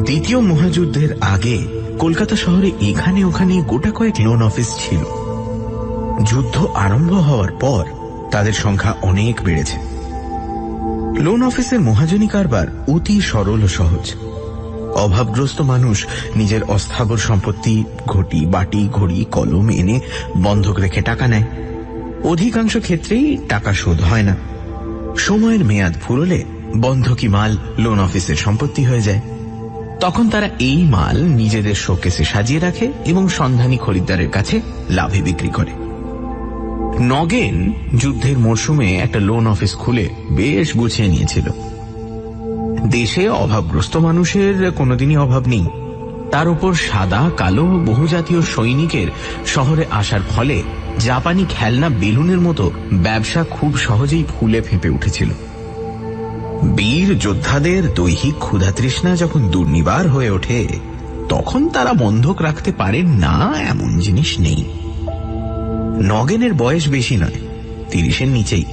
দ্বিতীয় মহাযুদ্ধের আগে কলকাতা শহরে এখানে ওখানে গোটা কয়েক লোন অফিস ছিল। যুদ্ধ আরম্ভ হওয়ার পর তাদের সংখ্যা অনেক বেড়েছে। লোন অফিসের মহাজনী কারবার অতি সরল ও সহজ। অভাবগ্রস্ত মানুষ নিজের অস্থাবর সম্পত্তি, ঘটি, বাটি, ঘড়ি, কলম এনে বন্ধক রেখে টাকা নেয়। অধিকাংশ ক্ষেত্রেই টাকা শোধ হয় না। সময়ের মেয়াদ ফুরলে বন্ধকি মাল লোন অফিসের সম্পত্তি হয়ে যায়। তখন তারা এই মাল নিজেদের শোকেসে সাজিয়ে রাখে এবং সন্ধানী খরিদ্দারের কাছে লাভে বিক্রি করে। নগেন যুদ্ধের মরশুমে একটা লোন অফিস খুলে বেশ গুছিয়ে নিয়েছিল। দেশে অভাবগ্রস্ত মানুষের কোনোদিনই অভাব নেই। তার উপর সাদা কালো বহুজাতীয় সৈনিকের শহরে আসার ফলে জাপানি খেলনা বেলুনের মতো ব্যবসা খুব সহজেই ফুলে ফেঁপে উঠেছিল। বীর যোদ্ধাদের দৈহিক ক্ষুধাতৃষ্ণা যখন দুর্নিবার হয়ে ওঠে, তখন তারা বন্ধক রাখতে পারেন না এমন জিনিস নেই। নগেনের বয়স বেশি নয়, 30-এর নিচেই।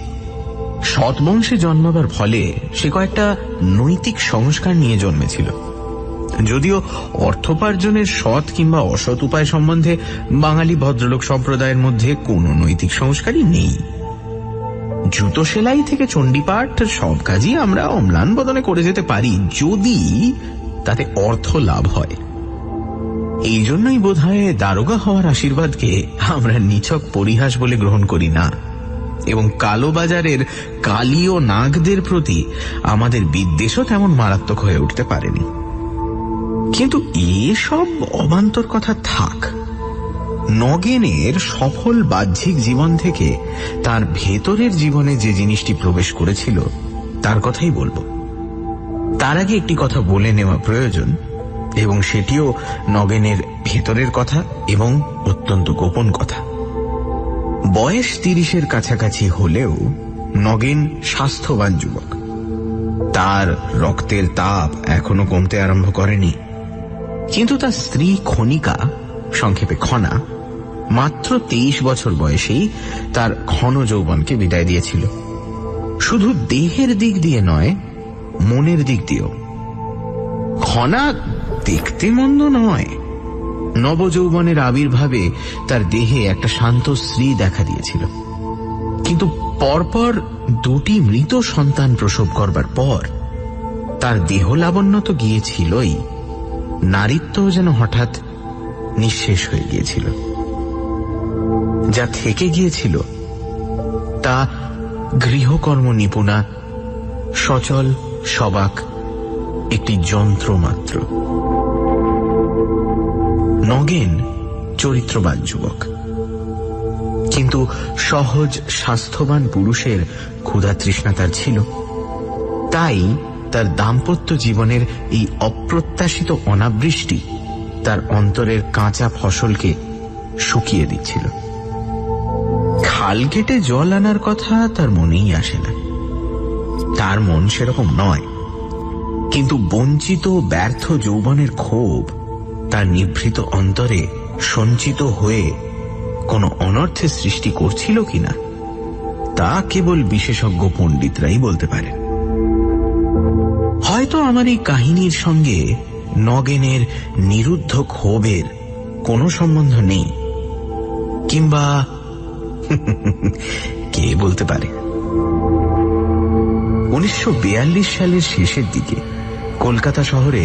সৎ বংশে জন্মাবার ফলে সে কয়েকটা নৈতিক সংস্কার নিয়ে জন্মেছিল। যদিও অর্থোপার্জনের সৎ কিংবা অসৎ উপায় সম্বন্ধে বাঙালি ভদ্রলোক সম্প্রদায়ের মধ্যে কোনো নৈতিক সংস্কারই নেই। জুতো সেলাই থেকে চণ্ডীপাঠ সব কাজই আমরা অম্লান বদনে করে যেতে পারি, যদি তাতে অর্থ লাভ হয়। এই জন্যই বোধহয় দারোগা হওয়ার আশীর্বাদকে আমরা নিছক পরিহাস বলে গ্রহণ করি না, এবং কালোবাজারের কালী ও নাগদের প্রতি আমাদের বিদ্বেষও তেমন মারাত্মক হয়ে উঠতে পারেনি। কিন্তু এসব অবান্তর কথা থাক। নগেনের সফল বাহ্যিক জীবন থেকে তার ভেতরের জীবনে যে জিনিসটি প্রবেশ করেছিল তার কথাই বলবো। তার আগে একটি কথা বলে নেওয়া প্রয়োজন, এবং সেটিও নগেনের ভেতরের কথা এবং অত্যন্ত গোপন কথা। বয়স 30-এর কাছাকাছি হলেও নগেন স্বাস্থ্যবান যুবক। তার রক্তের তাপ এখনো কমতে আরম্ভ করেনি। কিন্তু তার স্ত্রী খনিকা, সংক্ষেপে খনা, মাত্র 23 বছর বয়সেই তার ঘন যৌবনকে বিদায় দিয়েছিল। শুধু দেহের দিক দিয়ে নয়, মনের দিক দিয়েও। খনা দেখতে মন্দ নয়। নবযৌবনের আবির্ভাবে তার দেহে একটা শান্ত শ্রী দেখা দিয়েছিল। কিন্তু পরপর 2টি মৃত সন্তান প্রসব করবার পর তার দেহ লাবণ্য তো গিয়েছিলই, নারীত্ব যেন হঠাৎ নিঃশেষ হয়ে গিয়েছিল। যা থেকে গিয়েছিল তা গৃহকর্ম নিপুণা, সচল সবাক একটি যন্ত্র মাত্র। নগেন চরিত্রবান যুবক, কিন্তু সহজ স্বাস্থ্যবান পুরুষের ক্ষুধাতৃষ্ণা তার ছিল। তাই তার দাম্পত্য জীবনের এই অপ্রত্যাশিত অনাবৃষ্টি তার অন্তরের কাঁচা ফসলকে শুকিয়ে দিচ্ছিল। খাল কেটে জল আনার কথা তার মনেই আসে না। তার মন সেরকম নয়, কিন্তু বঞ্চিত ব্যর্থ যৌবনের ক্ষোভ তার নিভৃত অন্তরে সঞ্চিত হয়ে কোনো অনর্থের সৃষ্টি করছিল কিনা তা কেবল বিশেষজ্ঞ পণ্ডিতরাই বলতে পারে। হয়তো আমার এই কাহিনীর সঙ্গে নগেনের নিরুদ্ধ ক্ষোভের কোনো সম্বন্ধ নেই, কিংবা কে বলতে পারে। 1942 সালের শেষের দিকে কলকাতা শহরে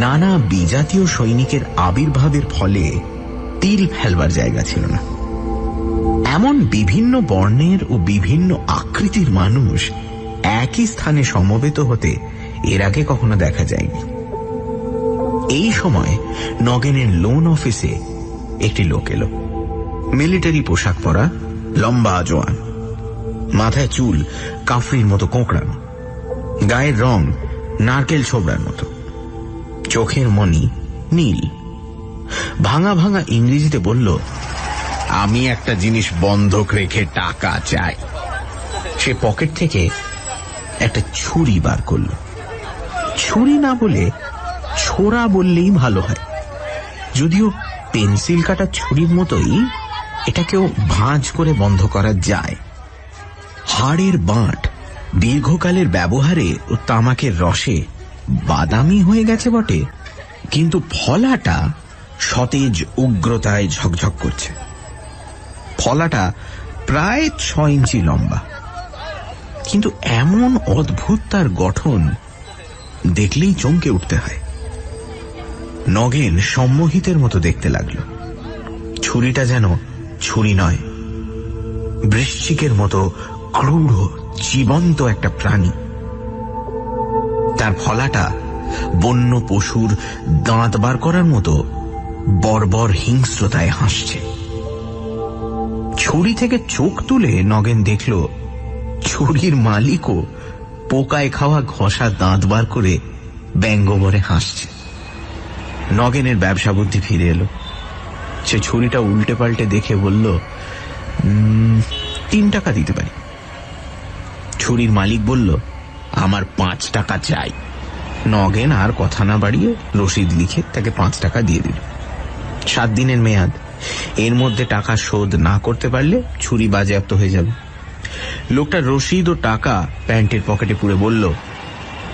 নানা বিজাতীয় সৈনিকের আবির্ভাবের ফলে তিল ফেলবার জায়গা ছিল না। এমন বিভিন্ন বর্ণের ও বিভিন্ন আকৃতির মানুষ একই স্থানে সমবেত হতে এর আগে কখনো দেখা যায়নি। এই সময় নগেনের লোন অফিসে একটি লোক এলো। মিলিটারি পোশাক পরা, লম্বা জোয়ান, মাথায় চুল কাফরির মতো কোঁকড়ানো, গায়ের রং নারকেল ছোবড়ার মতো, চোখের মণি নীল। ভাঙা ভাঙা ইংরেজিতে বলল, আমি একটা জিনিস বন্ধক রেখে টাকা চাই। সে পকেট থেকে একটা ছুরি বার করল। ছুরি না বলে ছোরা বললেই ভালো হয়, যদিও পেন্সিল কাটা ছুরির মতোই এটাকেও ভাঁজ করে বন্ধ করা যায়। হাড়ের বাঁট দীর্ঘকালের ব্যবহারে ও তামাকের রসে বাদামি হয়ে গেছে বটে, কিন্তু ফলাটা সতেজ উগ্রতায় ঝকঝক করছে। ফলাটা প্রায় 6 ইঞ্চি লম্বা, কিন্তু এমন অদ্ভুত তার গঠন, দেখলেই চমকে উঠতে হয়। নগেন সম্মোহিতের মতো দেখতে লাগলো। ছুরিটা যেন ছুরি নয়, বৃশ্চিকের মতো ক্রূঢ় জীবন্ত একটা প্রাণী। তার ফলাটা বন্য পশুর দাঁত বার করার মতো বর্বর হিংস্রতায় হাসছে। ছুরি থেকে চোখ তুলে নগেন দেখল ছুরির মালিকও পোকায় খাওয়া ঘষা দাঁত বার করে ব্যঙ্গভরে হাসছে। নগেনের ব্যবসা বুদ্ধি ফিরে এলো। সে ছুরিটা উল্টে পাল্টে দেখে বলল, 3 টাকা দিতে পারি। ছুরির মালিক বলল, আমার 5 টাকা চাই। নগেন আর কথা না বাড়িয়ে রসিদ লিখে তাকে 5 টাকা দিয়ে দিল। 7 দিনের মেয়াদ, এর মধ্যে টাকা শোধ না করতে পারলে ছুরি বাজেয়াপ্ত হয়ে যাবে। লোকটা রসিদ ও টাকা প্যান্টের পকেটে পুরে বলল,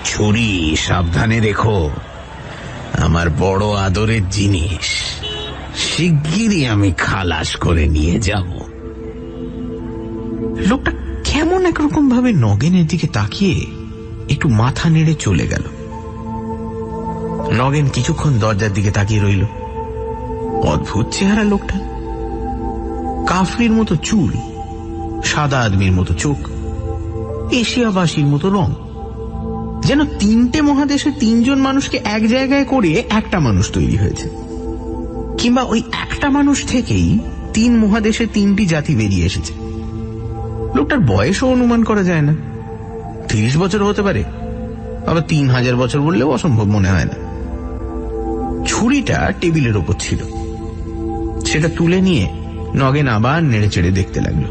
ছুরি সাবধানে রেখো, আমার বড় আদরের জিনিস, শিগগিরই আমি খালাস করে নিয়ে যাব। লোকটা কেমন একরকম ভাবে নগেনের দিকে তাকিয়ে একটু মাথা নেড়ে চলে গেল। নগেন কিছুক্ষণ দরজার দিকে তাকিয়ে রইল। অদ্ভুত চেহারা লোকটা, কাফরির মতো চুল, সাদা আদমির মতো চোখ, এশিয়াবাসীর মতো রং, যেন 3টে মহাদেশে 3 জন মানুষকে এক জায়গায় করে একটা মানুষ তৈরি হয়েছে, কিংবা ওই একটা মানুষ থেকেই 3 মহাদেশে 3টি জাতি বেরিয়ে এসেছে। লোকটার বয়সও অনুমান করা যায় না। 30 বছর হতে পারে, আবার 3000 বছর বললেও অসম্ভব মনে হয় না। ছুরিটা টেবিলের ওপর ছিল, সেটা তুলে নিয়ে নগেন আবার নেড়ে চেড়ে দেখতে লাগলো।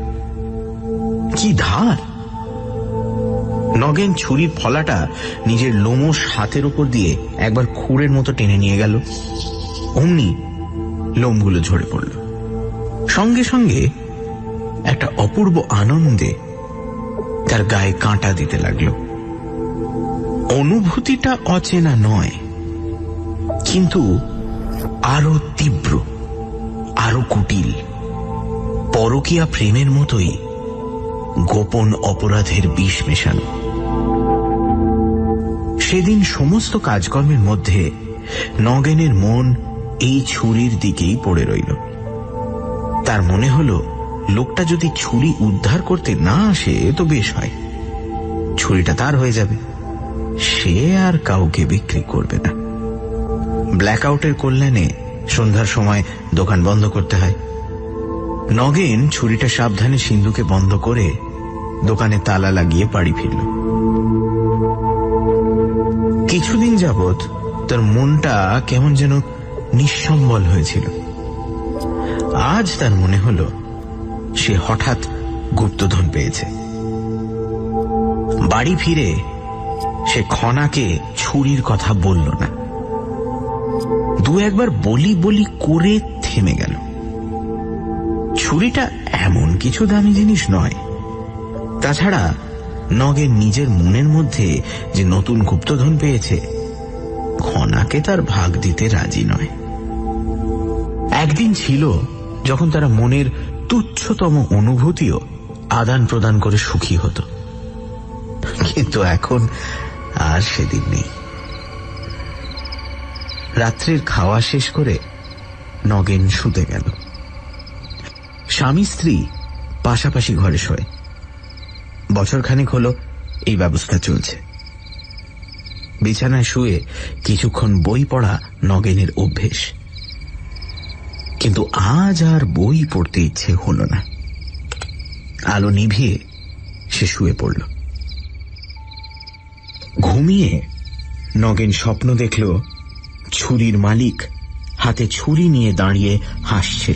কি ধার! নগেন ছুরির ফলাটা নিজের লোমশ হাতের উপর দিয়ে একবার খুরের মতো টেনে নিয়ে গেল। অমনি লোমগুলো ঝরে পড়ল। সঙ্গে সঙ্গে একটা অপূর্ব আনন্দে তার গায়ে কাঁটা দিতে লাগল। অনুভূতিটা অচেনা নয়, কিন্তু আরো তীব্র, আরো কুটিল, পরকীয়া প্রেমের মতোই গোপন অপরাধের বিষ মেশানো। সেদিন সমস্ত কাজকর্মের মধ্যে নগেনের মন এই ছুরির দিকেই পড়ে রইল। তার মনে হল, লোকটা যদি ছুরি উদ্ধার করতে না আসে তো বেশ হয়, ছুরিটা তার হয়ে যাবে, সে আর কাউকে বিক্রি করবে না। ব্ল্যাকআউটের কল্যাণে সন্ধ্যার সময় দোকান বন্ধ করতে হয়। নগেন ছুরিটা সাবধানে সিন্ধুকে বন্ধ করে দোকানে তালা লাগিয়ে বাড়ি ফিরল। কিছুদিন যাবৎ তার মনটা কেমন যেন নিঃসম্বল হয়েছিল। আজ তার মনে হল সে হঠাৎ গুপ্তধন পেয়েছে। বাড়ি ফিরে সে খনাকে ছুরির কথা বলল না। 2-1 বার বলি বলি করে থেমে গেল। ছুরিটা এমন কিছু দামি জিনিস নয়। তাছাড়া নগেন নিজের মনের মধ্যে যে নতুন গুপ্তধন পেয়েছে, খনাকে তার ভাগ দিতে রাজি নয়। একদিন ছিল যখন তারা মনের তুচ্ছতম অনুভূতিও আদান প্রদান করে সুখী হতো, কিন্তু এখন আর সেদিন নেই। রাত্রির খাওয়া শেষ করে নগেন শুতে গেল। স্বামী স্ত্রী পাশাপাশি ঘরে শোয়। বছরখানেক হলো এই ব্যবস্থা চলছে। বিছানায় শুয়ে কিছুক্ষণ বই পড়া নগেনের অভ্যেস, কিন্তু আজ আর বই পড়তে ইচ্ছে হল না। আলো নিভিয়ে সে শুয়ে পড়ল। ঘুমিয়ে নগেন স্বপ্ন দেখল ছুরির মালিক হাতে ছুরি নিয়ে দাঁড়িয়ে হাসছে।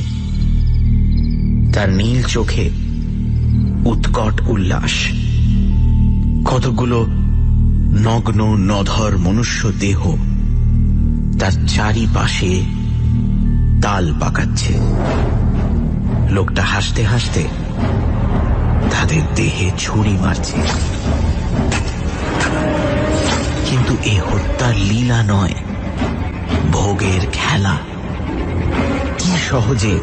তার নীল চোখে উৎকট উল্লাস। কতগুলো নগ্ন নধর মনুষ্য দেহ তার চারিপাশে তাল পাকাচ্ছে। লোকটা হাসতে হাসতে তাদের দেহে ছুরি মারছে। কিন্তু এ হত্যার লীলা নয়, সহজে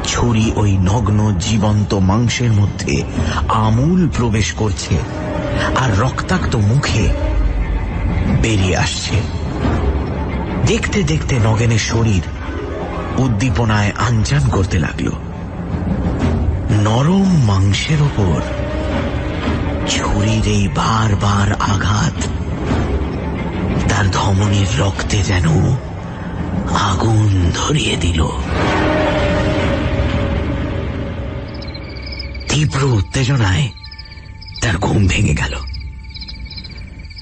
ছুরি ওই নগ্ন জীবন্ত মাংসের মধ্যে আমূল প্রবেশ করছে আর রক্তাক্ত মুখে বেরিয়ে আসছে। দেখতে দেখতে নগেনের শরীর উদ্দীপনায় আনজান করতে লাগল। নরম মাংসের ওপর ছুরির এই বারবার আঘাত তার ধমনীর রক্তে যেন আগুন ধরিয়ে দিল। তীব্র উত্তেজনায় তার ঘুম ভেঙে গেল।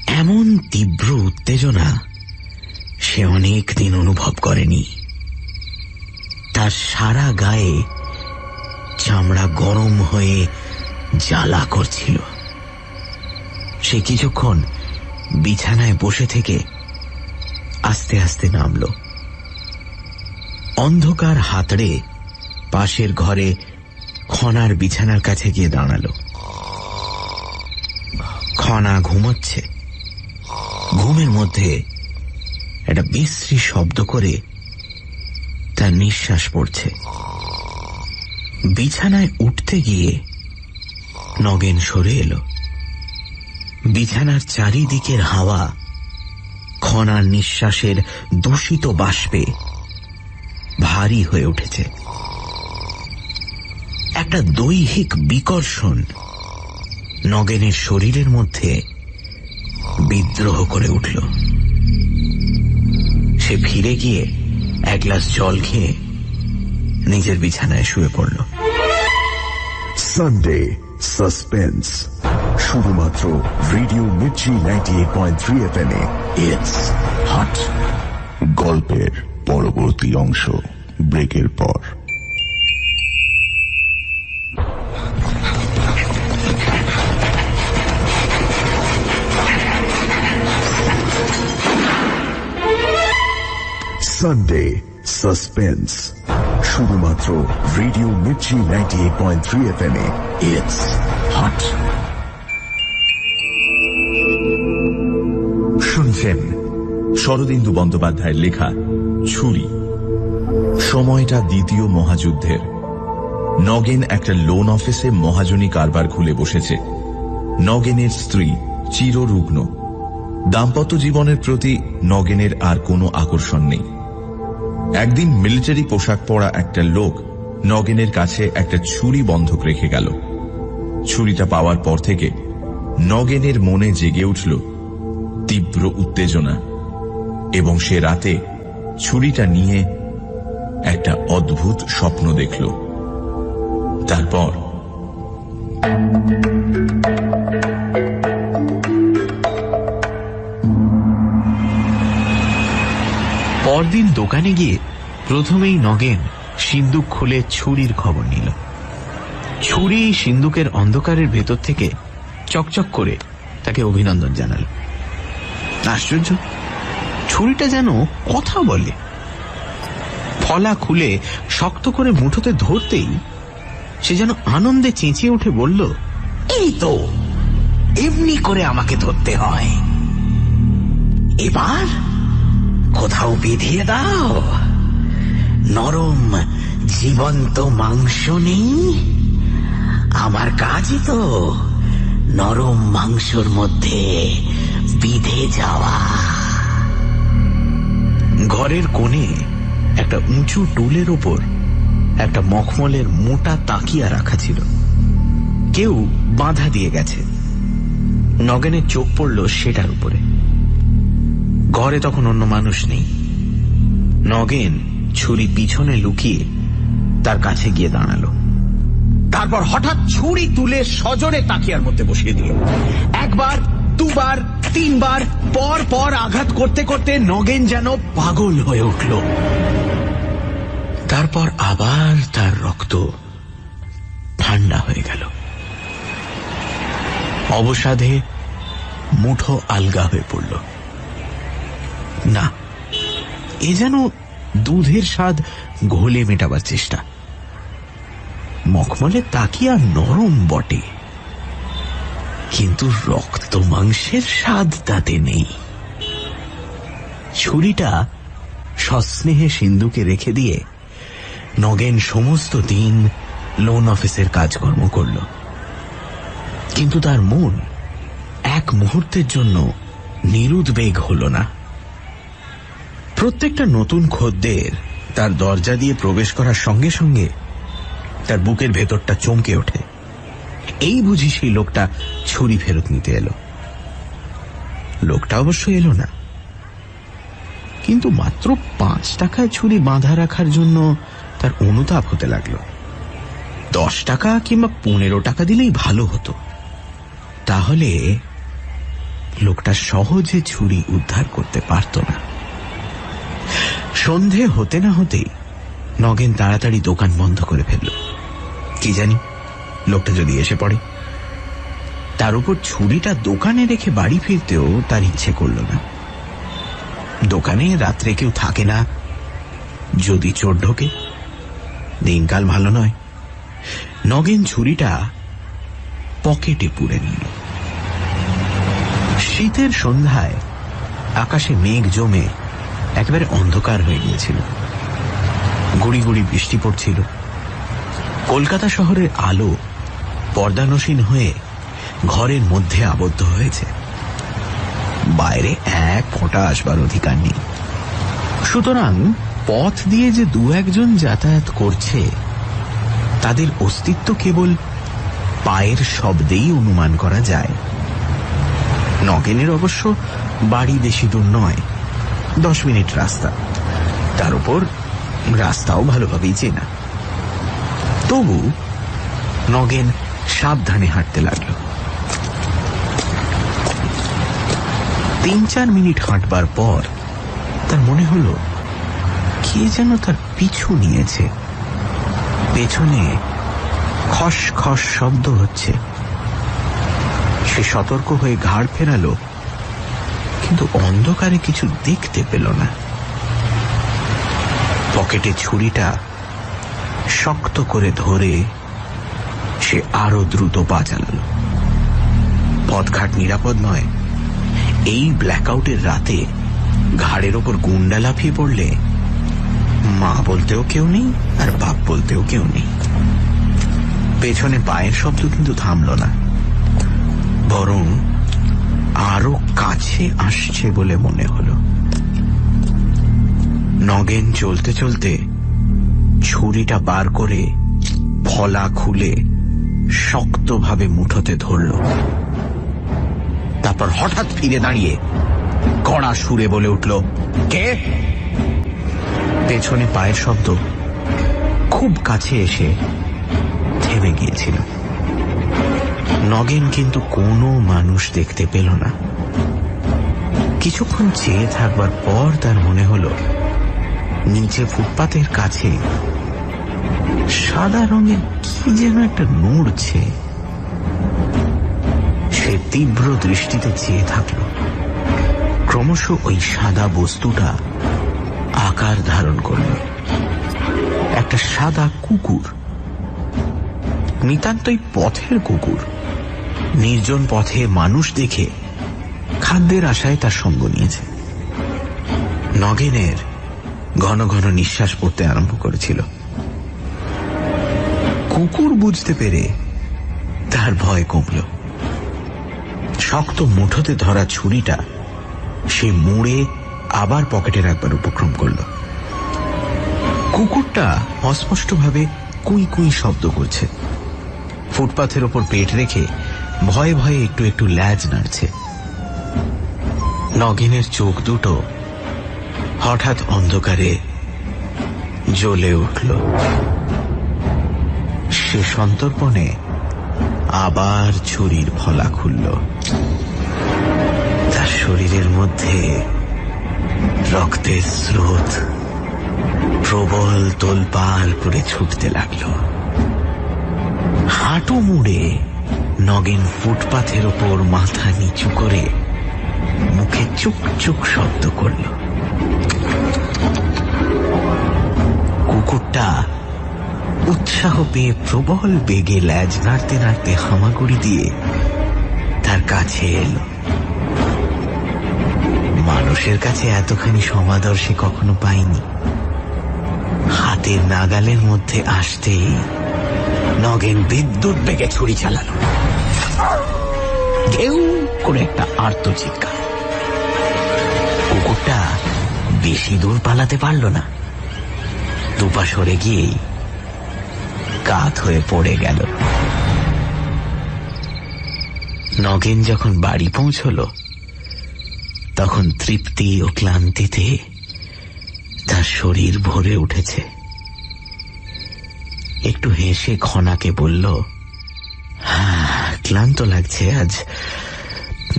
এমন তীব্র উত্তেজনা সে অনেক দিন অনুভব করেনি। তার সারা গায়ে চামড়া গরম হয়ে জ্বালা করছিল। সে কিছুক্ষণ বিছানায় বসে থেকে আস্তে আস্তে নামল। অন্ধকার হাতড়ে পাশের ঘরে খনার বিছানার কাছে গিয়ে দাঁড়াল। খনা ঘুমোচ্ছে। ঘুমের মধ্যে একটা বিশ্রী শব্দ করে তার নিঃশ্বাস পড়ছে। বিছানায় উঠতে গিয়ে নগেন সরে এলো। বিছানার চারিদিকের হাওয়া খনার নিঃশ্বাসের দূষিত বাষ্পে ভারী হয়ে উঠেছে। একটা দৈহিক বিকর্ষণ নগেনের শরীরের মধ্যে বিদ্রোহ করে উঠল। সে ফিরে গিয়ে এক গ্লাস জল খেয়ে নিজের বিছানায় শুয়ে পড়ল। সানডে সাসপেন্স শুধুমাত্র radio Mirchi 98.3 FM A. It's hot. গল্পের পরবর্তী অংশ ব্রেকের পর। সানডে সাসপেন্স শুধুমাত্র radio Mirchi 98.3 FM A. It's hot. শুনছেন শরদিন্দু বন্দ্যোপাধ্যায়ের লেখা ছুরি। সময়টা দ্বিতীয় মহাযুদ্ধের। নগেন একটা লোন অফিসে মহাজনী কারবার খুলে বসেছে। নগেনের স্ত্রী চিররুগ্ন। দাম্পত্য জীবনের প্রতি নগেনের আর কোনো আকর্ষণ নেই। একদিন মিলিটারি পোশাক পরা একটা লোক নগেনের কাছে একটা ছুরি বন্ধক রেখে গেল। ছুরিটা পাওয়ার পর থেকে নগেনের মনে জেগে উঠল তীব্র উত্তেজনা এবং সে রাতে ছুরিটা নিয়ে একটা অদ্ভুত স্বপ্ন দেখল। তারপর পরদিন দোকানে গিয়ে প্রথমেই নগেন সিন্দুক খুলে ছুরির খবর নিল। ছুরি সিন্দুকের অন্ধকারের ভেতর থেকে চকচক করে তাকে অভিনন্দন জানাল। আশ্চর্য, ছুরিটা যেন কথা বলে। ফলা খুলে শক্ত করে মুঠোতে ধরতেই সে যেন আনন্দে চেঁচিয়ে উঠে বলল, এই তো, এমনি করে আমাকে ধরতে হয়। এবার কোথাও বিধিয়ে দাও। নরম জীবন্ত মাংস নেই? আমার কাজই তো নরম মাংসর মধ্যে বিধে যাওয়া। ঘরের কোণে একটা উঁচু টুলের ওপর একটা মখমলের মোটা তাকিয়া রাখা ছিল। কেউ বাঁধা দিয়ে গেছে। নগেনের চোখ পড়ল সেটার উপরে। ঘরে তখন অন্য মানুষ নেই। নগেন ছুরি পিছনে লুকিয়ে তার কাছে গিয়ে দাঁড়ালো। তারপর হঠাৎ ছুরি তুলে সজোরে তাকিয়ার মধ্যে বসিয়ে দিল। একবার, দুবার, তিনবার পর পর আঘাত করতে করতে নগেন যেন পাগল হয়ে উঠল। তারপর আবার তার রক্ত ঠান্ডা হয়ে গেল। অবসাদে মুঠো আলগা হয়ে পড়ল। না, এ যেন দুধের স্বাদ ঘোলে মেটাবার চেষ্টা। মখমলের তাকিয়া নরম বটে, কিন্তু রক্ত মাংসের স্বাদ তাতে নেই। ছুরিটা সস্নেহে সিন্দুকে রেখে দিয়ে নগেন সমস্ত দিন লোন অফিসের কাজকর্ম করল, কিন্তু তার মন এক মুহূর্তের জন্য নিরুদ্বেগ হল না। প্রত্যেকটা নতুন খদ্দের তার দরজা দিয়ে প্রবেশ করার সঙ্গে সঙ্গে তার বুকের ভেতরটা চমকে ওঠে। এই বুঝি সেই লোকটা ছুরি ফেরত নিতে এলো। লোকটা অবশ্য এলো না, কিন্তু মাত্র 5 টাকায় ছুরি বাঁধা রাখার জন্য তার অনুতাপ হতে লাগলো। 10 টাকা কিংবা 15 টাকা দিলেই ভালো হতো, তাহলে লোকটা সহজে ছুরি উদ্ধার করতে পারত না। সন্ধে হতে না হতেই নগেন তাড়াতাড়ি দোকান বন্ধ করে ফেলল। কি জানি লোকটা যদি এসে পড়ে। তার উপর ছুরিটা দোকানে রেখে বাড়ি ফিরতেও তার ইচ্ছে করল না। দোকানে রাত্রে কেউ থাকে না, যদি চোর ঢোকে। দিনকাল ভালো নয়। নগেন ছুরিটা পকেটে পুরে নিল। শীতের সন্ধ্যায় আকাশে মেঘ জমে একেবারে অন্ধকার হয়ে গিয়েছিল। গুড়ি গুড়ি বৃষ্টি পড়ছিল। কলকাতা শহরের আলো পর্দানসীন হয়ে ঘরের মধ্যে আবদ্ধ হয়েছে। বাইরে এক ফোঁটা আসবার অধিকার নেই। সুতরাং পথ দিয়ে যে 2-1 জন যাতায়াত করছে, তাদের অস্তিত্ব কেবল পায়ের শব্দেই অনুমান করা যায়। নগেনের অবশ্য বাড়ি বেশি দূর নয়, 10 মিনিট রাস্তা। তার উপর রাস্তাও ভালোভাবেই চেনা। তবু নগেন সাবধানে হাঁটতে লাগল। 3-4 মিনিট হাঁটবার পর তার মনে হল কে যেন তার পিছু নিয়েছে। পেছনে খস খস শব্দ হচ্ছে। সে সতর্ক হয়ে ঘাড় ফেরালো, কিন্তু অন্ধকারে কিছু দেখতে পেল না। পকেটে ছুরিটা শক্ত করে ধরে সে আরো দ্রুত পা চালাল। পথঘাট নিরাপদ নয়। এই ব্ল্যাকআউটের রাতে ঘাড়ের ওপর গুন্ডা লাফিয়ে পড়লে মা বলতেও কেউ নেই, আর বাপ বলতেও কেউ নেই। পেছনে পায়ের শব্দ কিন্তু থামল না, বরং আরো কাছে আসছে বলে মনে হল। নগেন চলতে চলতে ছুরিটা বার করে ফলা খুলে শক্তভাবে মুঠোতে ধরল। তারপর হঠাৎ ফিরে দাঁড়িয়ে কড়া সুরে বলে উঠল, কে? পেছনে পায়ের শব্দ খুব কাছে এসে থেমে গিয়েছিল। নগেন কিন্তু কোনো মানুষ দেখতে পেল না। কিছুক্ষণ চেয়ে থাকবার পর তার মনে হল নিচে ফুটপাতের কাছে সাদা রঙের কি যেন একটা নড়ছে। সে তীব্র দৃষ্টিতে চেয়ে থাকল। ক্রমশ ওই সাদা বস্তুটা আকার ধারণ করল। একটা সাদা কুকুর, নিতান্তই পথের কুকুর। নির্জন পথে মানুষ দেখে খাদ্যের আশায় তার সঙ্গ নিয়েছে। নগেনের ঘন ঘন নিঃশ্বাস পড়তে আরম্ভ করেছিল। কুকুর বুঝতে পেরে তার ভয় কমল। শক্ত মুঠোতে ধরা ছুরিটা সে মুড়ে আবার পকেটে রাখবার উপক্রম করল। কুকুরটা অস্পষ্টভাবে কুই কুই শব্দ করছে। ফুটপাথের ওপর পেট রেখে ভয়ে ভয়ে একটু একটু ল্যাজ নাড়ছে। নগেনের চোখ দুটো হঠাৎ অন্ধকারে জ্বলে উঠল। সে সন্তর্পণে আবার ছুরির ফলা খুলল। তার শরীরের মধ্যে রক্তের স্রোত প্রবল তোলপাড় করে ছুটতে লাগল। হাঁটু মুড়ে নগেন ফুটপাথের ওপর মাথা নিচু করে মুখে চুক চুক শব্দ করল। কুকুরটা উৎসাহ পেয়ে প্রবল বেগে ল্যাজ নাড়তে নাড়তে হামাগুড়ি দিয়ে তার কাছে এলো। মানুষের কাছে এতখানি সমাদর সে কখনো পায়নি। হাতের নাগালের মধ্যে আসতেই নগেন বিদ্যুৎ বেগে ছুরি চালালো। ঢেউ করে একটা আর্ত চিৎকার। কুকুরটা বেশি দূর পালাতে পারল না, দুপা সরে গিয়েই কাত হয়ে পড়ে গেল। নগেন যখন বাড়ি পৌঁছল তখন তৃপ্তি ও ক্লান্তিতে তার শরীর ভরে উঠেছে। একটু হেসে খনাকে বলল, ক্লান্ত লাগছে, আজ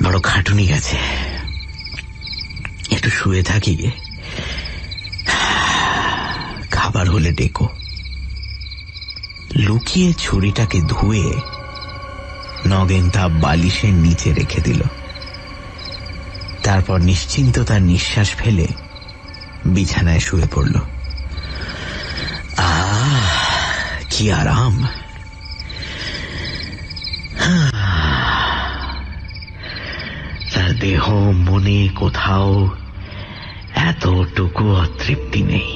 বড় খাটুনি গেছে, একটু শুয়ে থাকি গে, খাবার হলে ডেকো। লুকিয়ে ছুরিটাকে ধুয়ে নগেন তা বালিশের নিচে রেখে দিল। তারপর নিশ্চিন্ত তার নিঃশ্বাস ফেলে বিছানায় শুয়ে পড়ল। কি আরাম! তার দেহ মনে কোথাও এতটুকু অতৃপ্তি নেই।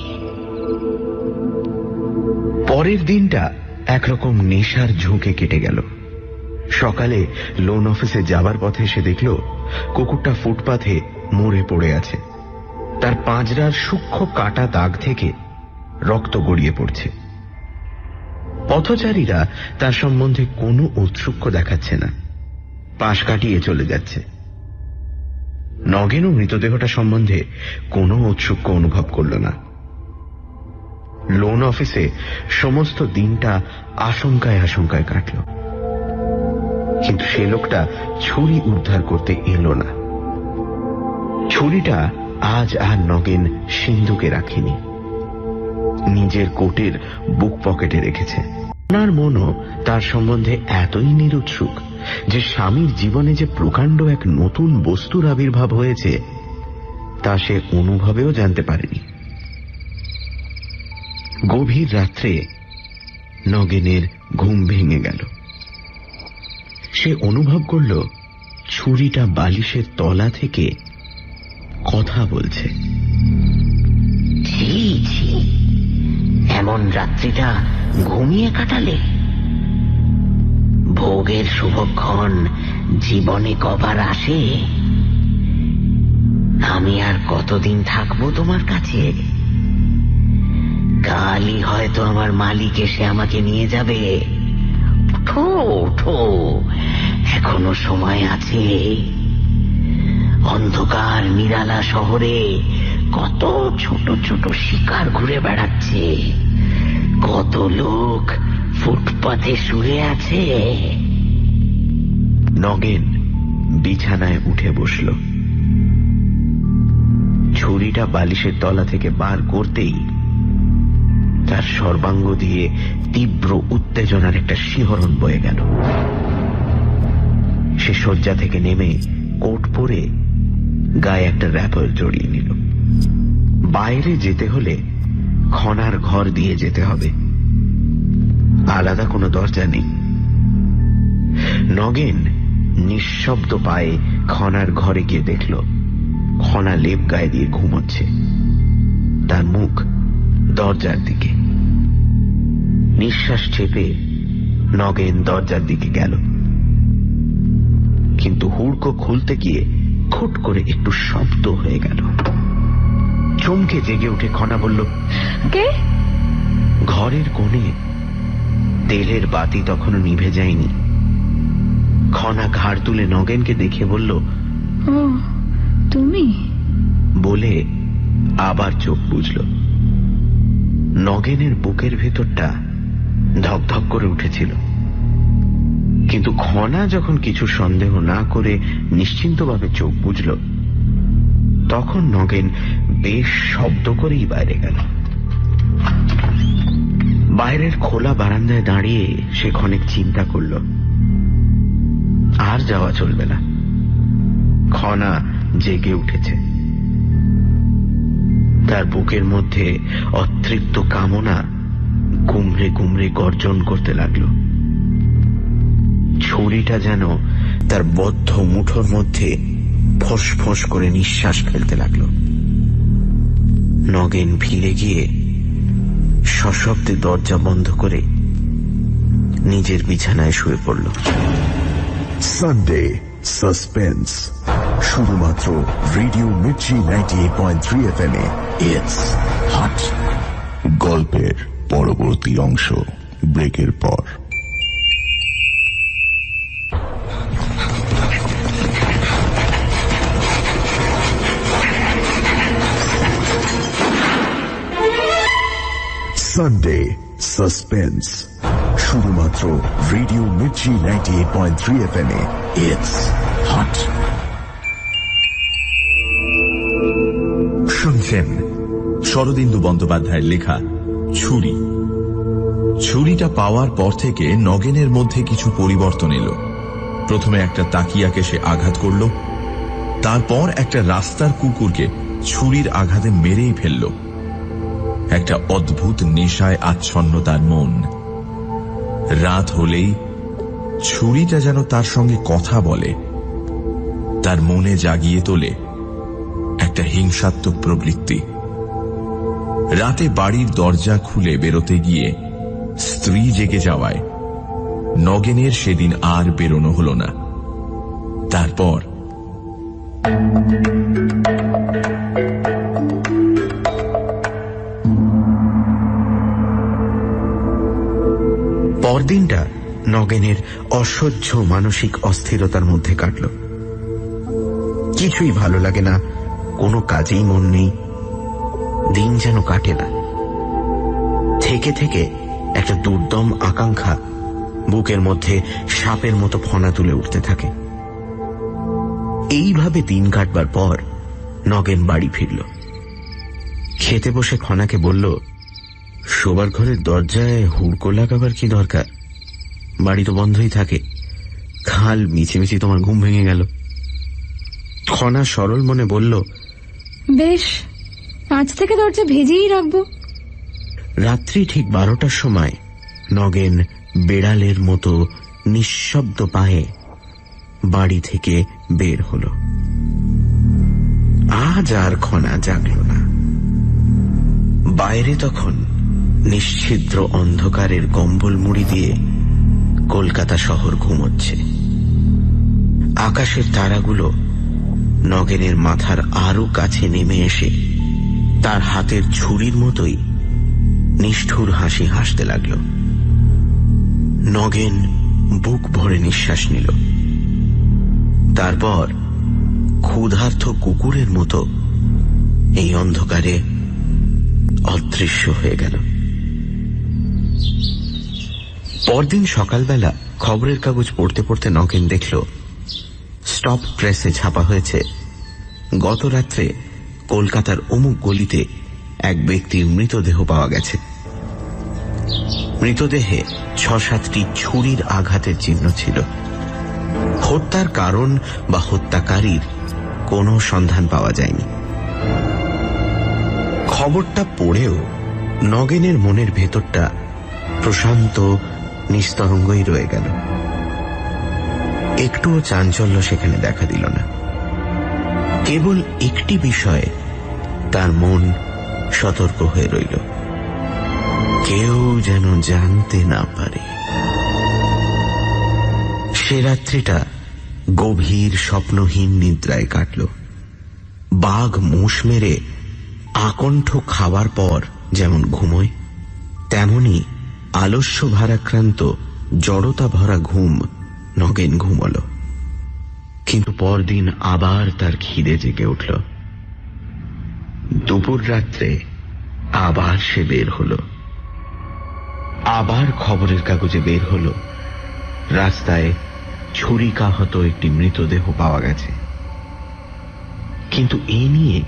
পরের দিনটা একরকম নেশার ঝুঁকে কেটে গেল। সকালে লোন অফিসে যাবার পথে সে দেখল কুকুরটা ফুটপাথে মরে পড়ে আছে। তার পাঁজরার সূক্ষ্ম কাটা দাগ থেকে রক্ত গড়িয়ে পড়ছে। পথচারীরা তার সম্বন্ধে কোনো ঔৎসুক্য দেখাচ্ছে না, পাশ কাটিয়ে চলে যাচ্ছে। নগেনও মৃতদেহটা সম্বন্ধে কোনো ঔৎসুক্য অনুভব করল না। লোন অফিসে সমস্ত দিনটা আশঙ্কায় আশঙ্কায় কাটল, কিন্তু সে লোকটা ছুরি উদ্ধার করতে এলো না। ছুরিটা আজ আর নগেন সিন্ধুকে রাখেনি, নিজের কোটের বুক পকেটে রেখেছে। ওনার মনও তার সম্বন্ধে এতই নিরুৎসুক যে স্বামীর জীবনে যে প্রকাণ্ড এক নতুন বস্তুর আবির্ভাব হয়েছে তা সে অনুভবেও জানতে পারেনি। গভীর রাত্রে নগেনের ঘুম ভেঙে গেল। সে অনুভব করল ছুরিটা বালিশের তলা থেকে কথা বলছে। এমন রাত্রিটা ঘুমিয়ে কাটালে? ভোগের শুভক্ষণ জীবনে কবার আসে? আমি আর কতদিন থাকবো তোমার কাছে? কালই হয়তো আমার মালিক এসে আমাকে নিয়ে যাবে। ওঠো ওঠো, এখনো সময় আছে। অন্ধকার নিরালা শহরে কত ছোট ছোট শিকার ঘুরে বেড়াচ্ছে, কত লোক ফুটপাথে শুয়ে আছে। নগেন বিছানায় উঠে বসল। ছুরিটা বালিশের তলা থেকে বার করতেই তার সর্বাঙ্গ দিয়ে তীব্র উত্তেজনার একটা শিহরণ বয়ে গেল। সে শয্যা থেকে নেমে কোট পরে গায়ে একটা র্যাপার জড়িয়ে নিল। বাইরে যেতে হলে খনার ঘর দিয়ে যেতে হবে, আলাদা কোনো দরজা নেই। নগেন নিঃশব্দ পায়ে খনার ঘরে গিয়ে দেখল খনা লেপ গায়ে দিয়ে ঘুমোচ্ছে, তার মুখ দরজার দিকে। নিঃশ্বাস চেপে নগেন দরজার দিকে গেল, কিন্তু হুড়কো খুলতে গিয়ে খুট করে একটু শব্দ হয়ে গেল। চমকে জেগে উঠে খনা বলল, কে? ঘরের কোণে তেলের বাতি তখনও নিভে যায়নি। খনা ঘাড় তুলে নগেনকে দেখে বলল, ও তুমি? বলে আবার চোখ বুজল। নগেনের বুকের ভেতরটা ধকধক করে উঠেছিল, কিন্তু খনা যখন কিছু সন্দেহ না করে নিশ্চিন্তভাবে চোখ বুজল তখন নগেন বেশ শব্দ করেই বাইরে গেল। বাইরের খোলা বারান্দায় দাঁড়িয়ে সে ক্ষণিক চিন্তা করল, আর যাওয়া চলবে না। খনা জেগে উঠেছে, তার বুকের মধ্যে অতৃপ্ত কামনা গুমড়ে গুমড়ে গর্জন করতে লাগল। ছুরিটা যেন তার বদ্ধ মুঠোর মধ্যে ফোঁস ফোঁস করে নিঃশ্বাস ফেলতে লাগল। নগেন ফিরে গিয়ে সশব্দে দরজা বন্ধ করে নিজের বিছানায় শুয়ে পড়ল। সানডে সাসপেন্স, শুধুমাত্র radio Mirchi 98.3 FM A. It's hot. গল্পের পরবর্তী অংশ ব্রেকের পর। সানডে সাসপেন্স, শুধুমাত্র radio Mirchi 98.3 FM A. It's hot. শুনছেন শরদিন্দু বন্দ্যোপাধ্যায়ের লেখা ছুরি। ছুরিটা পাওয়ার পর থেকে নগেনের মধ্যে কিছু পরিবর্তন এলো। প্রথমে একটা তাকিয়াকে সে আঘাত করল, তারপর একটা রাস্তার কুকুরকে ছুরির আঘাতে মেরেই ফেলল। একটা অদ্ভুত নেশায় আচ্ছন্ন তার মন। রাত হলেই ছুরিটা যেন তার সঙ্গে কথা বলে, তার মনে জাগিয়ে তোলে একটা হিংসাত্মক প্রবৃত্তি। রাতে বাড়ির দরজা খুলে বেরোতে গিয়ে স্ত্রী জেগে যাওয়ায় নগেনের সেদিন আর বেরোনো হল না। তারপর পরদিনটা নগেনের অসহ্য মানসিক অস্থিরতার মধ্যে কাটল। কিছুই ভালো লাগে না, কোনো কাজেই মন নেই, দিন যেন কাটে না। থেকে থেকে একটা দুর্দম আকাঙ্ক্ষা বুকের মধ্যে সাপের মতো ফনা তুলে উঠতে থাকে। এইভাবে দিন কাটবার পর নগেন বাড়ি ফিরল। খেতে বসে খনাকে বলল, শোবার ঘরের দরজায় হুড়কো লাগাবার কি দরকার? বাড়ি তো বন্ধই থাকে, খাল মিছিমিছি তোমার ঘুম ভেঙে গেল। খনা সরল মনে বলল, বেশ, আজ থেকে দরজা ভেজেই রাখবো। রাত্রি ঠিক 12টার সময় নগেন বেড়ালের মতো নিঃশব্দ পায়ে বাড়ি থেকে বের হল। আজ আর খনা জাগল না। বাইরে তখন নিশ্ছিদ্র অন্ধকারের কম্বল মুড়ি দিয়ে কলকাতা শহর ঘুমোচ্ছে। আকাশের তারাগুলো নগেনের মাথার আরো কাছে নেমে এসে তার হাতের ছুরির মতোই নিষ্ঠুর হাসি হাসতে লাগল। নগেন বুক ভরে নিঃশ্বাস নিল। তারপর ক্ষুধার্ত কুকুরের মতো এই অন্ধকারে অদৃশ্য হয়ে গেল। পরদিন সকালবেলা খবরের কাগজ পড়তে পড়তে নগেন দেখল স্টপ প্রেসে ছাপা হয়েছে, গত রাত্রে কলকাতার অমুক গলিতে এক ব্যক্তির মৃতদেহ পাওয়া গেছে। মৃতদেহে 6-7টি ছুরির আঘাতের চিহ্ন ছিল। হত্যার কারণ বা হত্যাকারীর কোনো সন্ধান পাওয়া যায়নি। খবরটা পড়েও নগেনের মনের ভেতরটা প্রশান্ত নিস্তরঙ্গই রয়ে গেল। একটুও চাঞ্চল্য সেখানে দেখা দিল না। কেবল একটি বিষয়ে তার মন সতর্ক হয়ে রইল, কেউ যেন জানতে না পারে। সে রাত্রিটা গভীর স্বপ্নহীন নিদ্রায় কাটল। বাঘ মুষ মেরে আকণ্ঠ খাওয়ার পর যেমন ঘুমোয়, তেমনি আলস্য ভারাক্রান্ত জড়তা ভরা ঘুম নগেন ঘুমল। কিন্তু পরদিন আবার তার খিদে জেগে উঠল। দুপুর রাত্রে আবার সে বের হল। আবার খবরের কাগজে বের হল, রাস্তায় ছুরিকাহত একটি মৃতদেহ পাওয়া গেছে। কিন্তু এ নিয়ে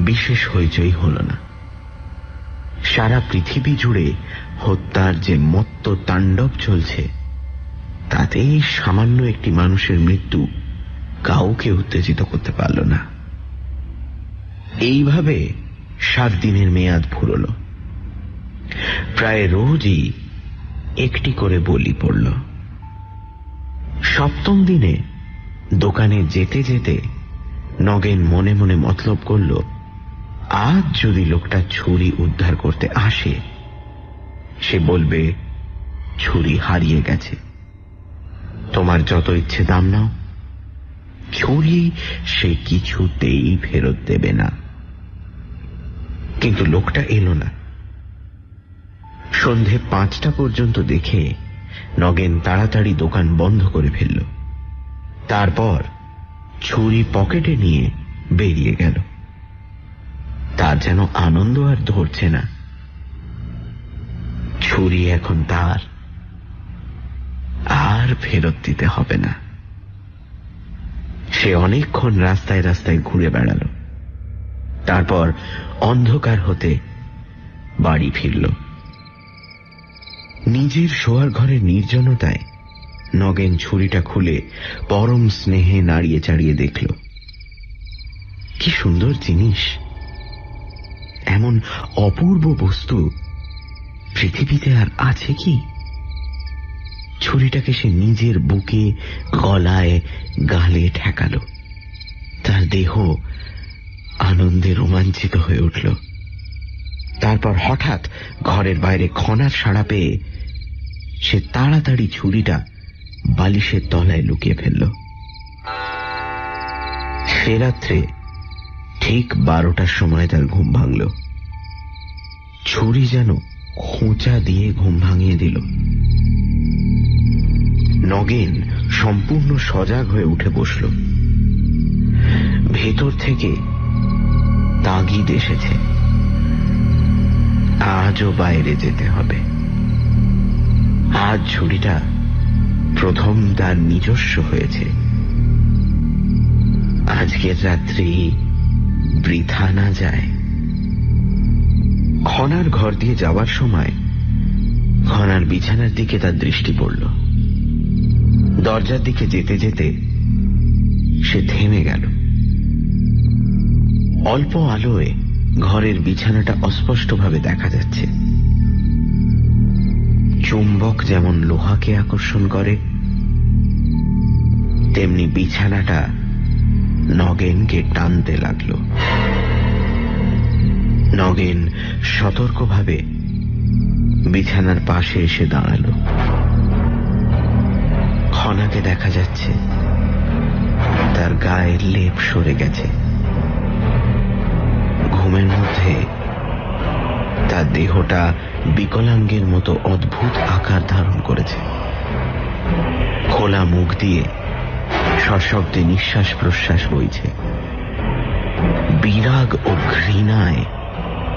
বিশেষ হইচই হল না। সারা পৃথিবী জুড়ে হত্যার যে মত্ত তাণ্ডব চলছে, তাতে সামান্য একটি মানুষের মৃত্যু কাউকে উত্তেজিত করতে পারল না। এইভাবে 7 দিনের মেয়াদ ফুরল। প্রায় রোজই একটি করে বলি পড়ল। 7ম দিনে দোকানে যেতে যেতে নগেন মনে মনে মতলব করল, আজ যদি লোকটা ছুরি উদ্ধার করতে আসে সে বলবে ছুরি হারিয়ে গেছে, তোমার যত ইচ্ছে দাম নাও। ছুরি সে কিছুতেই ফেরত দেবে না। কিন্তু লোকটা এলো না। সন্ধে 5টা পর্যন্ত দেখে নগেন তাড়াতাড়ি দোকান বন্ধ করে ফেলল। তারপর ছুরি পকেটে নিয়ে বেরিয়ে গেল। তার যেন আনন্দ আর ধরছে না। ছুরি এখন তার, আর ফেরত দিতে হবে না। সে অনেকক্ষণ রাস্তায় রাস্তায় ঘুরে বেড়াল। তারপর অন্ধকার হতে বাড়ি ফিরল। নিজের শোয়ার ঘরের নির্জনতায় নগেন ছুরিটা খুলে পরম স্নেহে নাড়িয়ে চাড়িয়ে দেখল। কি সুন্দর জিনিস! এমন অপূর্ব বস্তু পৃথিবীতে আর আছে কি? ছুরিটাকে সে নিজের বুকে, গলায়, গালে ঠেকাল। তার দেহ আনন্দে রোমাঞ্চিত হয়ে উঠল। তারপর হঠাৎ ঘরের বাইরে খনার সাড়া পেয়ে সে তাড়াতাড়ি ছুরিটা বালিশের তলায় লুকিয়ে ফেলল। সে রাত্রে ঠিক 12টার সময় তার ঘুম ভাঙল। ছুরি যেন খোঁচা দিয়ে ঘুম ভাঙিয়ে দিল। নগেন সম্পূর্ণ সজাগ হয়ে উঠে বসল। ভেতর থেকে তাগিদ এসেছে, আজও বাইরে যেতে হবে। আজ ছুরিটা প্রথম তার নিজস্ব হয়েছে। আজকের রাত্রি বৃথা না যায়। খনার ঘর দিয়ে যাওয়ার সময় খনার বিছানার দিকে তার দৃষ্টি পড়ল। দরজার দিকে যেতে যেতে সে থেমে গেল। অল্প আলোয় ঘরের বিছানাটা অস্পষ্টভাবে দেখা যাচ্ছে। চুম্বক যেমন লোহাকে আকর্ষণ করে, তেমনি বিছানাটা নগেনকে টানতে লাগল। নগেন সতর্কভাবে বিছানার পাশে এসে দাঁড়াল। খনাকে দেখা যাচ্ছে, তার গায়ের লেপ সরে গেছে। ঘুমের মধ্যে তার দেহটা বিকলাঙ্গের মতো অদ্ভুত আকার ধারণ করেছে। খোলা মুখ দিয়ে সশব্দে নিঃশ্বাস প্রশ্বাস বইছে। বিরাগ ও ঘৃণায়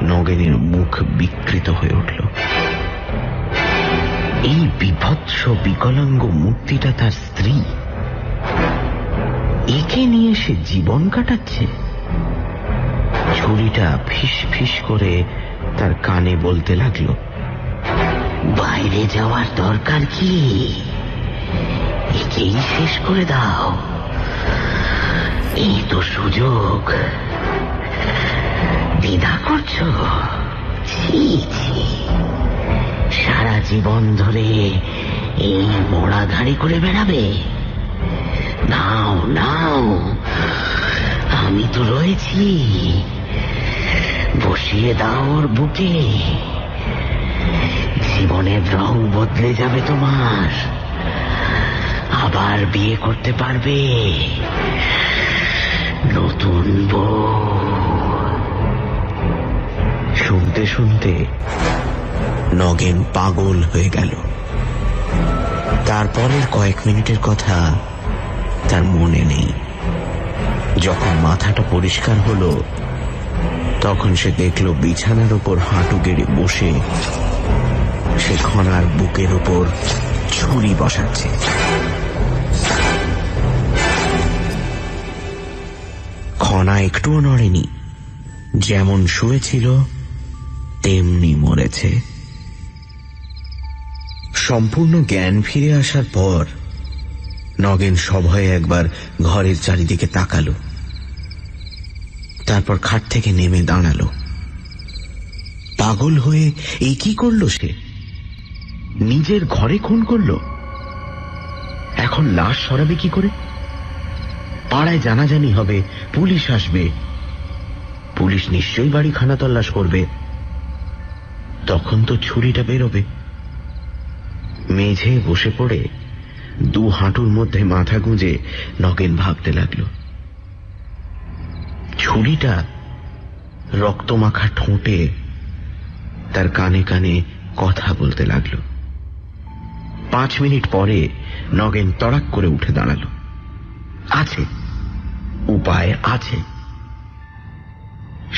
নগেনের মুখ বিকৃত হয়ে উঠল। এই বিভৎস বিকলাঙ্গ মূর্তিটা তার স্ত্রী। একে নিয়ে সে জীবন কাটাচ্ছে। ছুরিটা ফিস ফিস করে তার কানে বলতে লাগলো, বাইরে যাওয়ার দরকার কি? একেই শেষ করে দাও। এই তো সুযোগ। দ্বিধা করছো? ছি ছি, সারা জীবন ধরে এই মরাধারি করে বেড়াবে? নাও নাও, আমি তো রয়েছি। বসিয়ে দাও ওর বুকে। জীবনের রং বদলে যাবে তোমার। আবার বিয়ে করতে পারবে নতুন বউ। শুনতে শুনতে নগেন পাগল হয়ে গেল। তারপরের কয়েক মিনিটের কথা তার মনে নেই। যখন মাথাটা পরিষ্কার হলো, তখন সে দেখল বিছানার উপর হাঁটু গেড়ে বসে সে খনার বুকের উপর ছুরি বসাচ্ছে। খনা একটুও নড়েনি। যেমন শুয়েছিল তেমনি মরেছে। সম্পূর্ণ জ্ঞান ফিরে আসার পর নগেন সভয়ে একবার ঘরের চারিদিকে তাকালো। তারপর খাট থেকে নেমে দাঁড়ালো। পাগল হয়ে এই কি করল সে? নিজের ঘরে খুন করল। এখন লাশ সরাবে কি করে? পাড়ায় জানাজানি হবে, পুলিশ আসবে। পুলিশ নিশ্চয়ই বাড়ি খানাতল্লাশ করবে। তখন তো ছুরিটা বেরোবে। মেঝে বসে পড়ে দু হাঁটুর মধ্যে মাথা গুঁজে নগেন ভাবতে লাগল। ছুরিটা রক্তমাখা ঠোঁটে তার কানে কানে কথা বলতে লাগল। 5 মিনিট পরে নগেন তড়াক করে উঠে দাঁড়াল। আছে, উপায় আছে।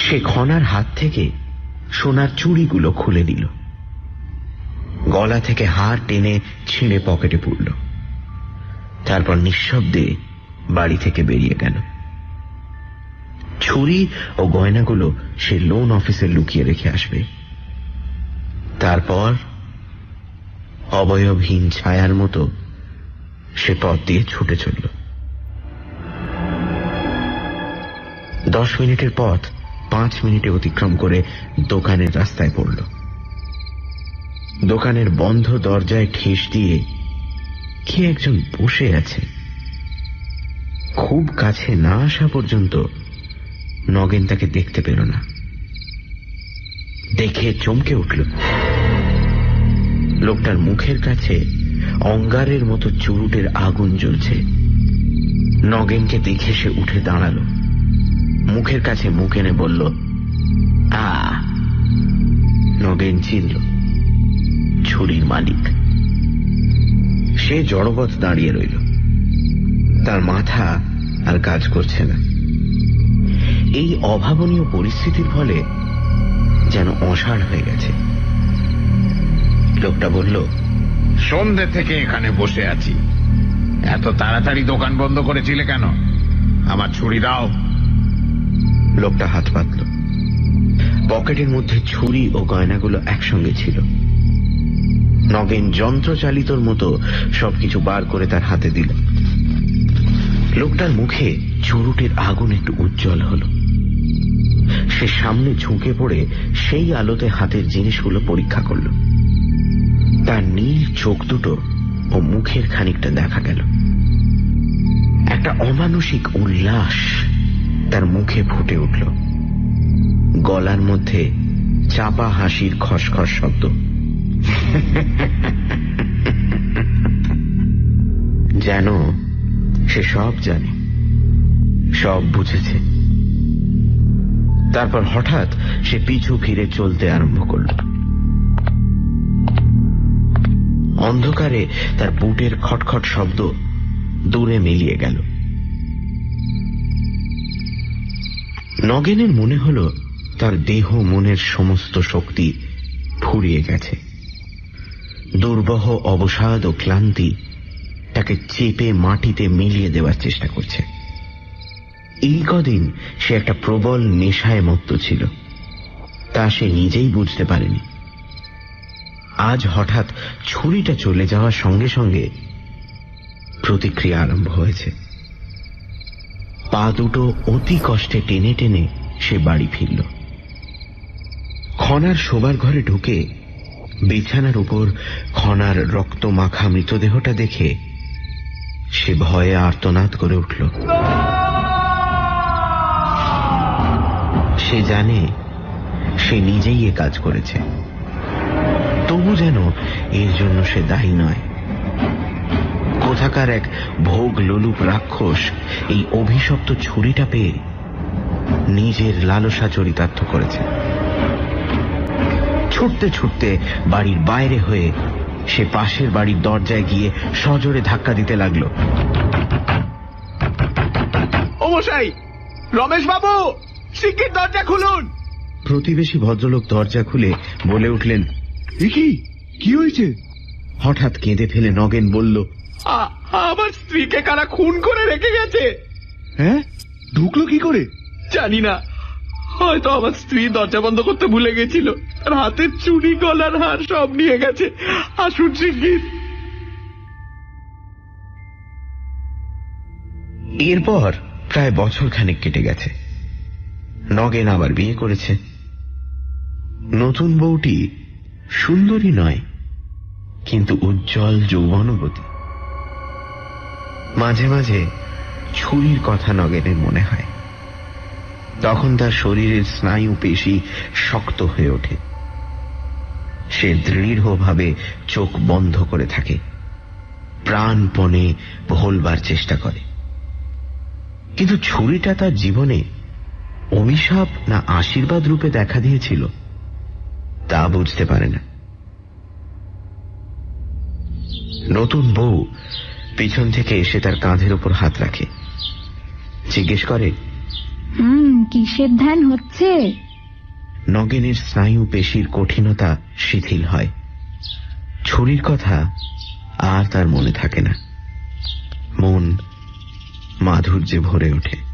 সে খনার হাত থেকে সোনার চুড়িগুলো খুলে নিল, গলা থেকে হার টেনে ছিঁড়ে পকেটে পুরল, তারপর নিঃশব্দে বাড়ি থেকে বেরিয়ে গেল। ছুরি ও গয়নাগুলো সে লোন অফিসে লুকিয়ে রেখে আসবে। তারপর অবয়বহীন ছায়ার মতো সে পথ দিয়ে ছুটে চলল। 10 মিনিটের পথ 5 মিনিটে অতিক্রম করে দোকানের রাস্তায় পড়ল। দোকানের বন্ধ দরজায় ঠেস দিয়ে কে একজন বসে আছে। খুব কাছে না আসা পর্যন্ত নগেন তাকে দেখতে পেল না। দেখে চমকে উঠল। লোকটার মুখের কাছে অঙ্গারের মতো চুরুটের আগুন জ্বলছে। নগেনকে দেখে সে উঠে দাঁড়াল, মুখের কাছে মুখ এনে বলল, আ। নগেন চিনল ছুরির মালিক। সে জড়বৎ দাঁড়িয়ে রইল, তার মাথা আর কাজ করছে না। এই অভাবনীয় পরিস্থিতির ফলে যেন অসাড় হয়ে গেছে। লোকটা বলল, সন্ধ্যে থেকে এখানে বসে আছি, এত তাড়াতাড়ি দোকান বন্ধ করেছিলে কেন? আমার ছুরি দাও। লোকটা হাত পাতল। পকেটের মধ্যে ছুরি ও গয়নাগুলো একসঙ্গে ছিল। নগেন যন্ত্রচালিতর মতো সবকিছু বার করে তার হাতে দিল। লোকটার মুখে চুরুটের আগুন একটু উজ্জ্বল হল। সে সামনে ঝুঁকে পড়ে সেই আলোতে হাতের জিনিসগুলো পরীক্ষা করল। তার নীল চোখ দুটো ও মুখের খানিকটা দেখা গেল। একটা অমানসিক উল্লাস তার মুখে ফুটে উঠল। গলার মধ্যে চাপা হাসির খসখস শব্দ। যেন সে সব জানে, সব বুঝেছে। তারপর হঠাৎ সে পিছু ফিরে চলতে আরম্ভ করল। অন্ধকারে তার বুটের খটখট শব্দ দূরে মিলিয়ে গেল। নগেনের মনে হল তার দেহ মনের সমস্ত শক্তি ফুরিয়ে গেছে। দুর্বহ অবসাদ ও ক্লান্তি তাকে চেপে মাটিতে মিলিয়ে দেওয়ার চেষ্টা করছে। এই কদিন সে একটা প্রবল নেশায় মত্ত ছিল, তা সে নিজেই বুঝতে পারেনি। আজ হঠাৎ ছুরিটা চলে যাওয়ার সঙ্গে সঙ্গে প্রতিক্রিয়া আরম্ভ হয়েছে। পা দুটো অতি কষ্টে টেনে টেনে সে বাড়ি ফিরল। খনার শোবার ঘরে ঢুকে বিছানার উপর খনার রক্ত মাখা মৃতদেহটা দেখে সে ভয়ে আর্তনাদ করে উঠল। সে জানে সে নিজেই এ কাজ করেছে, তবু যেন এর জন্য সে দায়ী নয়। কোথাকার এক ভোগ লোলুপ রাক্ষস এই অভিশপ্ত ছুরিটা পেয়ে নিজের লালসা চরিতার্থ করেছে। ছুটতে ছুটতে বাড়ির বাইরে হয়ে সে পাশের বাড়ির দরজায় গিয়ে সজোরে ধাক্কা দিতে লাগলো। ও মশাই, রমেশ বাবু, শিগগির দরজা খুলুন। প্রতিবেশী ভদ্রলোক দরজা খুলে বলে উঠলেন, কি হয়েছে? হঠাৎ কেঁদে ফেলে নগেন বলল, আমার স্ত্রীকে কারা খুন করে রেখে গেছে। হ্যাঁ, ঢুকলো কি করে? জানি না, হয়তো আমার স্ত্রী দরজা বন্ধ করতে ভুলে গেছিল। আর হাতের চুড়ি, গলার হার সব নিয়ে গেছে। আসুন শিগগির। এরপর প্রায় বছর খানেক কেটে গেছে। নগেন আবার বিয়ে করেছে। নতুন বউটি সুন্দরী নয়, কিন্তু উজ্জ্বল যৌবনবতী। মাঝে মাঝে ছুরির কথা নগেনের মনে হয়। তখন তার শরীরের স্নায়ু পেশি শক্ত হয়ে ওঠে। সে দৃঢ়ভাবে চোখ বন্ধ করে থাকে, প্রাণপণে ভোলবার চেষ্টা করে। কিন্তু ছুরিটা তার জীবনে অভিশাপ না আশীর্বাদ রূপে দেখা দিয়েছিল তা বুঝতে পারে না। নতুন বউ পিছন থেকে এসে তার কাঁধের ওপর হাত রাখে, জিজ্ঞেস করে, কিসের ধ্যান হচ্ছে? নগেনের স্নায়ু পেশির কঠিনতা শিথিল হয়। ছুরির কথা আর তার মনে থাকে না। মন মাধুর্যে ভরে ওঠে।